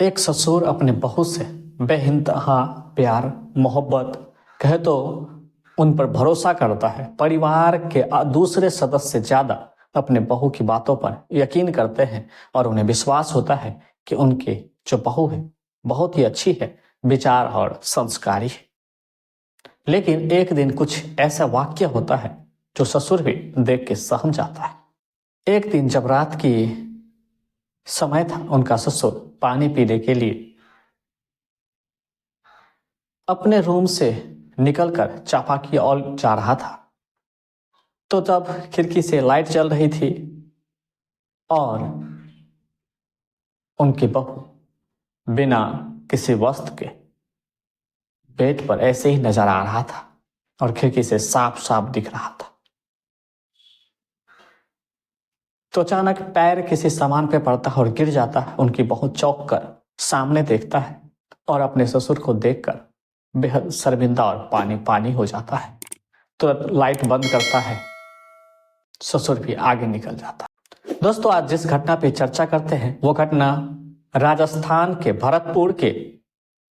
एक ससुर अपने बहू से बेइंतहा प्यार मोहब्बत कहे तो उन पर भरोसा करता है। परिवार के दूसरे सदस्य से ज्यादा अपने बहू की बातों पर यकीन करते हैं और उन्हें विश्वास होता है कि उनकी जो बहू है बहुत ही अच्छी है, विचार और संस्कारी है। लेकिन एक दिन कुछ ऐसा वाक्य होता है जो ससुर भी देख के सहम जाता है। एक दिन जब रात की समय था, उनका ससुर पानी पीने के लिए अपने रूम से निकलकर चापाकी की ओर जा रहा था। तो तब खिड़की से लाइट जल रही थी और उनकी बहू बिना किसी वस्त्र के बेड पर ऐसे ही नजर आ रहा था और खिड़की से साफ साफ दिख रहा था। तो अचानक पैर किसी सामान पे पड़ता है और गिर जाता है। उनकी बहू चौंक कर सामने देखता है और अपने ससुर को देखकर बेहद शर्मिंदा और पानी पानी हो जाता है। तुरंत लाइट बंद करता है, ससुर भी आगे निकल जाता है। दोस्तों, आज जिस घटना पे चर्चा करते हैं वो घटना राजस्थान के भरतपुर के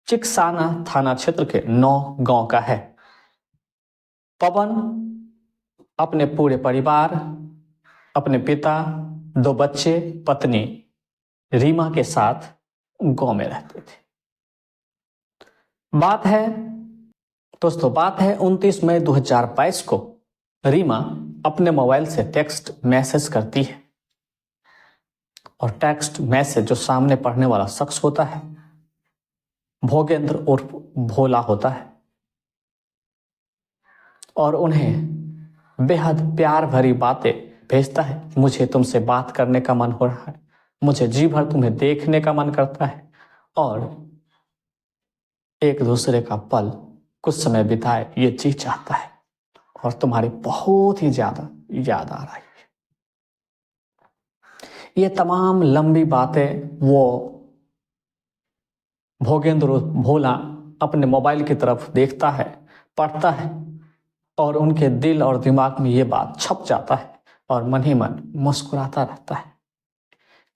चिकसाना थाना क्षेत्र के 9 गांव का है। पवन अपने पूरे परिवार, अपने पिता, 2 बच्चे, पत्नी रीमा के साथ गांव में रहते थे। बात है 29 मई 2022 को रीमा अपने मोबाइल से टेक्स्ट मैसेज करती है और टेक्स्ट मैसेज जो सामने पढ़ने वाला शख्स होता है भोगेंद्र उर्फ भोला होता है और उन्हें बेहद प्यार भरी बातें भेजता है। मुझे तुमसे बात करने का मन हो रहा है, मुझे जी भर तुम्हें देखने का मन करता है और एक दूसरे का पल कुछ समय बिताए ये जी चाहता है और तुम्हारी बहुत ही ज्यादा याद आ रही है। ये तमाम लंबी बातें वो भोगेंद्र भोला अपने मोबाइल की तरफ देखता है, पढ़ता है और उनके दिल और दिमाग में ये बात छप जाता है और मन ही मन मुस्कुराता रहता है।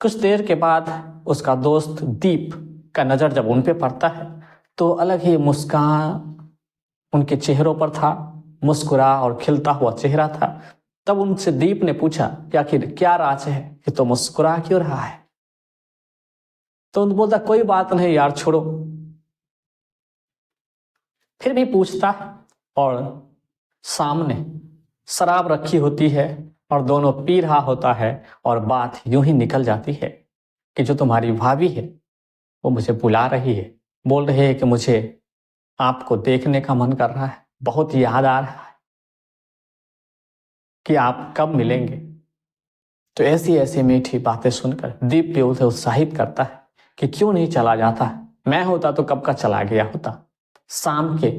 कुछ देर के बाद उसका दोस्त दीप का नज़र जब उन पे पड़ता है तो अलग ही मुस्कान उनके चेहरों पर था, मुस्कुरा और खिलता हुआ चेहरा था। तब उनसे दीप ने पूछा कि आखिर क्या राज है कि तो मुस्कुरा क्यों रहा है। तो उन बोलता कोई बात नहीं यार, छोड़ो। फिर भी पूछता और सामने शराब रखी होती है और दोनों पी रहा होता है और बात यूं ही निकल जाती है कि जो तुम्हारी भाभी है वो मुझे बुला रही है, बोल रही है कि मुझे आपको देखने का मन कर रहा है, बहुत याद आ रहा है कि आप कब मिलेंगे। तो ऐसी ऐसी मीठी बातें सुनकर दीप भी उसे उत्साहित करता है कि क्यों नहीं चला जाता, मैं होता तो कब का चला गया होता। शाम के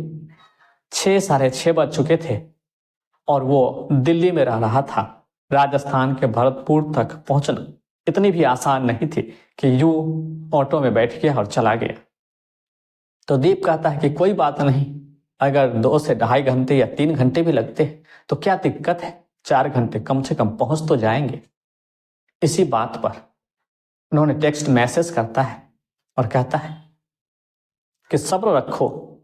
6 साढ़े 6 बज चुके थे और वो दिल्ली में रह रहा था। राजस्थान के भरतपुर तक पहुंचना इतनी भी आसान नहीं थी कि यूं ऑटो में बैठ गया और चला गया। तो दीप कहता है कि कोई बात नहीं, अगर 2 से 2.5 घंटे या 3 घंटे भी लगते हैं तो क्या दिक्कत है, 4 घंटे कम से कम पहुंच तो जाएंगे। इसी बात पर उन्होंने टेक्स्ट मैसेज करता है और कहता है कि सब्र रखो,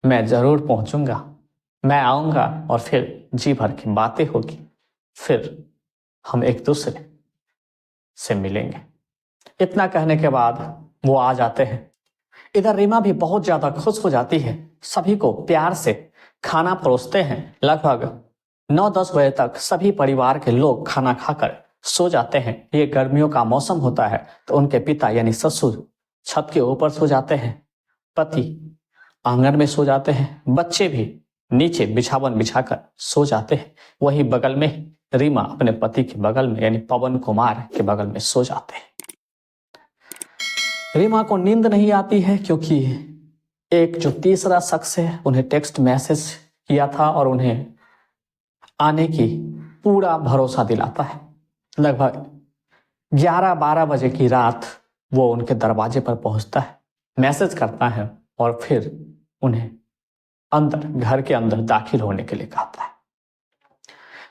मैं जरूर पहुंचूंगा, मैं आऊंगा और फिर जी भर की बातें होगी, फिर हम एक दूसरे से मिलेंगे। इतना कहने के बाद वो आ जाते हैं। इधर रीमा भी बहुत ज्यादा खुश हो जाती है, सभी को प्यार से खाना परोसते हैं। लगभग 9-10 बजे तक सभी परिवार के लोग खाना खाकर सो जाते हैं। ये गर्मियों का मौसम होता है तो उनके पिता यानी ससुर छत के ऊपर सो जाते हैं, पति आंगन में सो जाते हैं, बच्चे भी नीचे बिछावन बिछाकर सो जाते हैं। वही बगल में रीमा अपने पति के बगल में यानी पवन कुमार के बगल में सो जाते हैं। रीमा को नींद नहीं आती है क्योंकि एक जो तीसरा शख्स है उन्हें टेक्स्ट मैसेज किया था और उन्हें आने की पूरा भरोसा दिलाता है। लगभग 11-12 बजे की रात वो उनके दरवाजे पर पहुंचता है, मैसेज करता है और फिर उन्हें अंदर घर के अंदर दाखिल होने के लिए कहता है।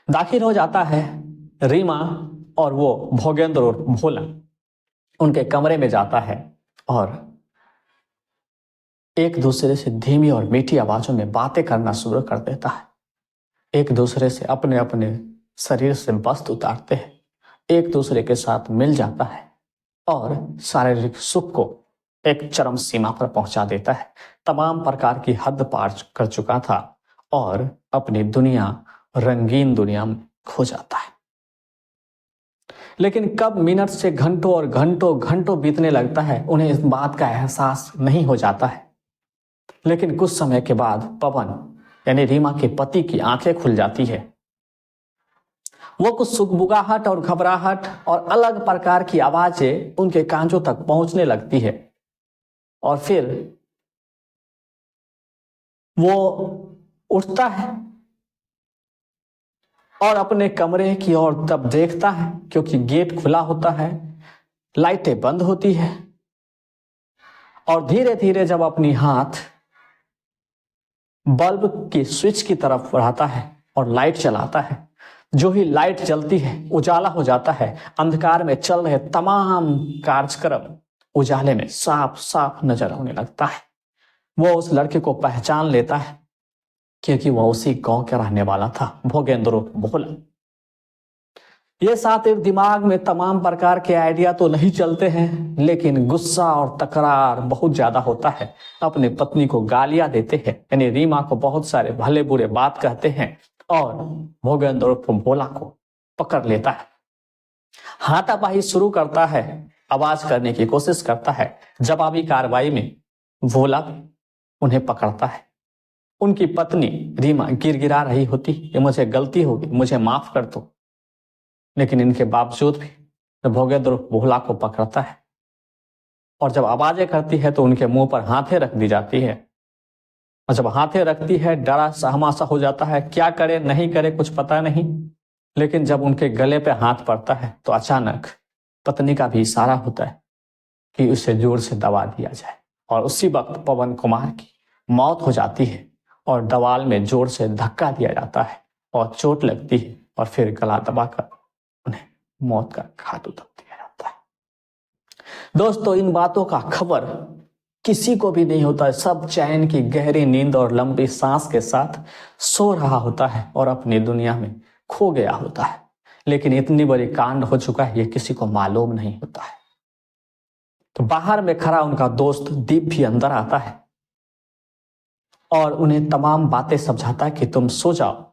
दाखिल हो जाता है रीमा और वो भोगेंद्र और भोला उनके कमरे में जाता है और एक दूसरे से धीमी और मीठी आवाजों में बातें करना शुरू कर देता है। एक दूसरे से अपने अपने शरीर से वस्त्र उतारते हैं, एक दूसरे के साथ मिल जाता है और शारीरिक सुख को एक चरम सीमा पर पहुंचा देता है। तमाम प्रकार की हद पार कर चुका था और अपनी दुनिया, रंगीन दुनिया में खो जाता है। लेकिन कब मिनट से घंटों और घंटों घंटों बीतने लगता है, उन्हें इस बात का एहसास नहीं हो जाता है। लेकिन कुछ समय के बाद पवन यानी रीमा के पति की आंखें खुल जाती है। वो कुछ सुगबुगाहट और घबराहट और अलग प्रकार की आवाजें उनके कांजों तक पहुंचने लगती है और फिर वो उठता है और अपने कमरे की ओर तब देखता है, क्योंकि गेट खुला होता है, लाइटें बंद होती है और धीरे धीरे जब अपनी हाथ बल्ब की स्विच की तरफ बढ़ाता है और लाइट चलाता है, जो ही लाइट जलती है उजाला हो जाता है। अंधकार में चल रहे तमाम कार्यक्रम उजाले में साफ साफ नजर आने लगता है। वो उस लड़के को पहचान लेता है, क्योंकि वह उसी गांव का रहने वाला था, भोगेंद्र भोला। ये साथ एक दिमाग में तमाम प्रकार के आइडिया तो नहीं चलते हैं, लेकिन गुस्सा और तकरार बहुत ज्यादा होता है। अपनी पत्नी को गालियां देते हैं, यानी रीमा को बहुत सारे भले बुरे बात कहते हैं और भोगेंद्र भोला को पकड़ लेता है। हाथापाई शुरू करता है, आवाज करने की कोशिश करता है। जवाबी कार्रवाई में भोला उन्हें पकड़ता है। उनकी पत्नी रीमा गिड़गिड़ा रही होती, ये मुझे गलती होगी, मुझे माफ कर दो। लेकिन इनके बावजूद भी भोगेंद्र भोला को पकड़ता है और जब आवाजें करती है तो उनके मुंह पर हाथें रख दी जाती है। और जब हाथें रखती है, डरा सहमा सा हो जाता है, क्या करे नहीं करे कुछ पता नहीं। लेकिन जब उनके गले पे हाथ पड़ता है तो अचानक पत्नी का भी इशारा होता है कि उसे जोर से दबा दिया जाए और उसी वक्त पवन कुमार की मौत हो जाती है और दीवार में जोर से धक्का दिया जाता है और चोट लगती है और फिर गला दबाकर उन्हें मौत का घाट उतर दिया जाता है। दोस्तों, इन बातों का खबर किसी को भी नहीं होता है। सब चैन की गहरी नींद और लंबी सांस के साथ सो रहा होता है और अपनी दुनिया में खो गया होता है। लेकिन इतनी बड़ी कांड हो चुका है, ये किसी को मालूम नहीं होता है। तो बाहर में खड़ा उनका दोस्त दीप भी अंदर आता है और उन्हें तमाम बातें समझाता है कि तुम सो जाओ।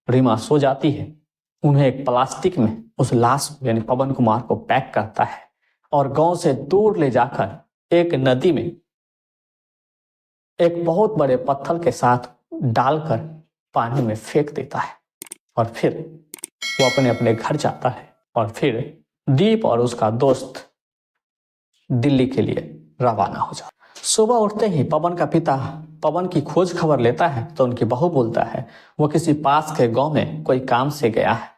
रीमा सो जाती है। उन्हें एक प्लास्टिक में उस लाश यानी पवन कुमार को पैक करता है और गांव से दूर ले जाकर एक नदी में एक बहुत बड़े पत्थर के साथ डालकर पानी में फेंक देता है और फिर वो अपने अपने घर जाता है। और फिर दीप और उसका दोस्त दिल्ली के लिए रवाना हो जाता है। सुबह उठते ही पवन का पिता पवन की खोज खबर लेता है तो उनकी बहू बोलता है वो किसी पास के गांव में कोई काम से गया है।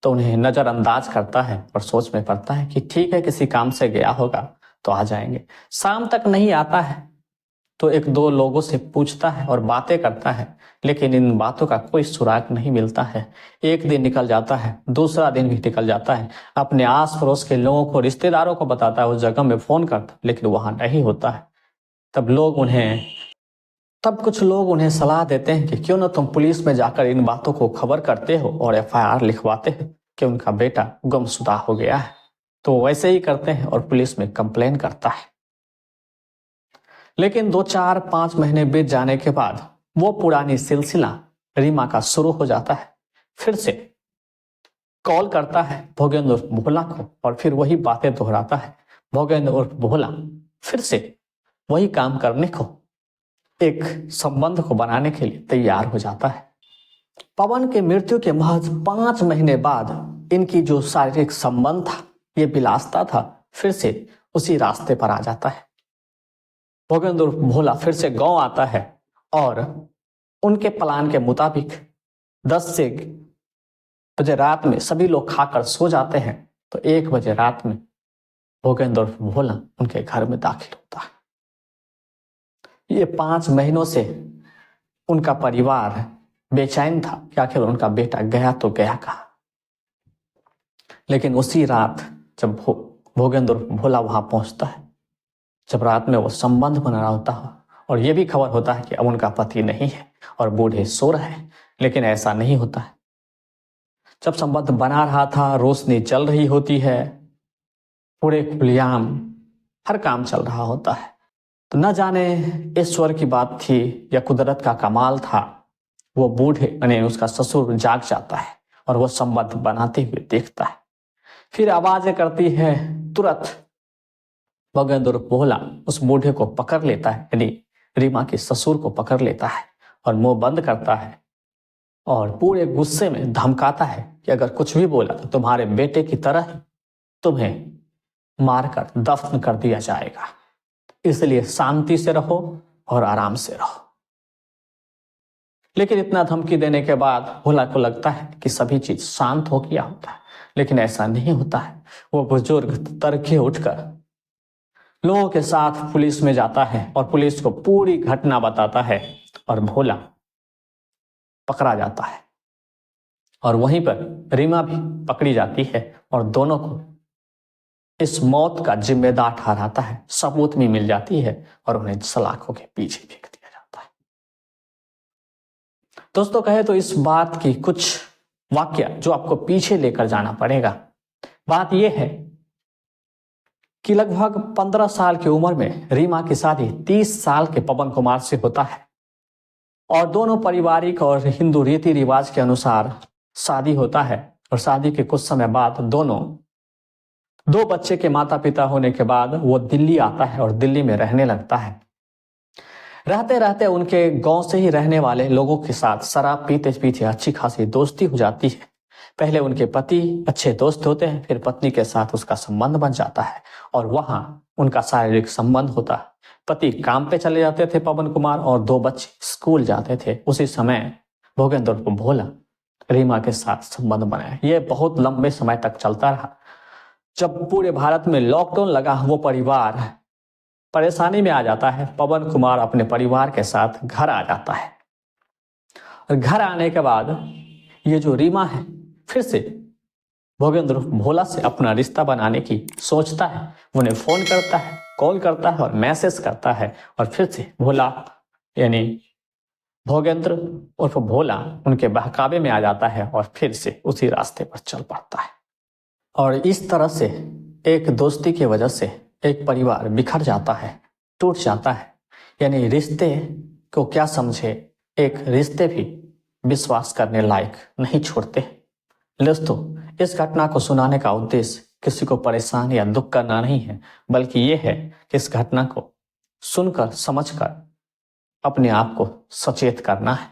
तो उन्हें नजरअंदाज करता है और सोच में पड़ता है कि ठीक है, किसी काम से गया होगा तो आ जाएंगे। शाम तक नहीं आता है तो एक दो लोगों से पूछता है और बातें करता है, लेकिन इन बातों का कोई सुराग नहीं मिलता है। एक दिन निकल जाता है, दूसरा दिन भी निकल जाता है। अपने आस पड़ोस के लोगों को, रिश्तेदारों को बताता है, उस जगह में फोन करता, लेकिन वहां नहीं होता है। तब कुछ लोग उन्हें सलाह देते हैं कि क्यों ना तुम पुलिस में जाकर इन बातों को खबर करते हो और FIR लिखवाते हो कि उनका बेटा गुमशुदा हो गया है। तो वैसे ही करते हैं और पुलिस में कंप्लेन करता है। लेकिन 2-4-5 महीने बीत जाने के बाद वो पुरानी सिलसिला रीमा का शुरू हो जाता है। फिर से कॉल करता है भोगेंद्र भोला को और फिर वही बातें दोहराता है। भोगेंद्र भोला फिर से वही काम करने को, एक संबंध को बनाने के लिए तैयार हो जाता है। पवन के मृत्यु के महज 5 महीने बाद इनकी जो शारीरिक संबंध था, ये विलासता था, फिर से उसी रास्ते पर आ जाता है। भोगेंद्र भोला फिर से गांव आता है और उनके प्लान के मुताबिक 10 बजे रात में सभी लोग खाकर सो जाते हैं तो 1 बजे रात में भोगेंद्र भोला उनके घर में दाखिल होता है। ये 5 महीनों से उनका परिवार बेचैन था कि आखिर उनका बेटा गया तो गया कहाँ। लेकिन उसी रात जब भोगेंद्र भोला वहां पहुंचता है जब रात में वो संबंध बना रहा होता है और ये भी खबर होता है कि अब उनका पति नहीं है और बूढ़े सो रहे हैं, लेकिन ऐसा नहीं होता है। जब संबंध बना रहा था, रोशनी चल रही होती है, पूरे खुलेआम हर काम चल रहा होता है, तो न जाने ईश्वर की बात थी या कुदरत का कमाल था, वो बूढ़े यानी उसका ससुर जाग जाता है और वो संबंध बनाते हुए देखता है। फिर आवाजें करती है, तुरंत भगेंद्र भोला उस बूढ़े को पकड़ लेता है, यानी रीमा के ससुर को पकड़ लेता है और मुंह बंद करता है और पूरे गुस्से में धमकाता है कि अगर कुछ भी बोला तो तुम्हारे बेटे की तरह ही तुम्हें मारकर दफन कर दिया जाएगा, इसलिए शांति से रहो और आराम से रहो। लेकिन इतना धमकी देने के बाद भोला को लगता है कि सभी चीज शांत हो गया होता है, लेकिन ऐसा नहीं होता है। वो बुजुर्ग तड़के उठकर लोगों के साथ पुलिस में जाता है और पुलिस को पूरी घटना बताता है और भोला पकड़ा जाता है और वहीं पर रीमा भी पकड़ी जाती है और दोनों को इस मौत का जिम्मेदार ठहराता है। सबूत भी मिल जाती है और उन्हें सलाखों के पीछे फेंक दिया जाता है। दोस्तों, कहे तो इस बात की कुछ वाक्य जो आपको पीछे लेकर जाना पड़ेगा। बात यह है कि लगभग 15 साल की उम्र में रीमा की शादी 30 साल के पवन कुमार से होता है और दोनों पारिवारिक और हिंदू रीति रिवाज के अनुसार शादी होता है। और शादी के कुछ समय बाद दोनों 2 बच्चे के माता पिता होने के बाद वो दिल्ली आता है और दिल्ली में रहने लगता है। रहते रहते उनके गांव से ही रहने वाले लोगों के साथ शराब पीते पीते अच्छी खासी दोस्ती हो जाती है। पहले उनके पति अच्छे दोस्त होते हैं, फिर पत्नी के साथ उसका संबंध बन जाता है और वहां उनका शारीरिक संबंध होता है। पति काम पे चले जाते थे पवन कुमार और 2 बच्चे स्कूल जाते थे। उसी समय भोगेंद्र भोला रीमा के साथ संबंध बनाया। ये बहुत लंबे समय तक चलता रहा। जब पूरे भारत में लॉकडाउन लगा, वो परिवार परेशानी में आ जाता है। पवन कुमार अपने परिवार के साथ घर आ जाता है और घर आने के बाद ये जो रीमा है फिर से भोगेंद्र भोला से अपना रिश्ता बनाने की सोचता है। उन्हें फोन करता है, कॉल करता है और मैसेज करता है और फिर से भोला यानी भोगेंद्र उर्फ भोला उनके बहकावे में आ जाता है और फिर से उसी रास्ते पर चल पड़ता है। और इस तरह से एक दोस्ती की वजह से एक परिवार बिखर जाता है, टूट जाता है। यानी रिश्ते को क्या समझे, एक रिश्ते भी विश्वास करने लायक नहीं छोड़ते। दोस्तों, इस घटना को सुनाने का उद्देश्य किसी को परेशान या दुख करना नहीं है, बल्कि यह है कि इस घटना को सुनकर समझकर अपने आप को सचेत करना है।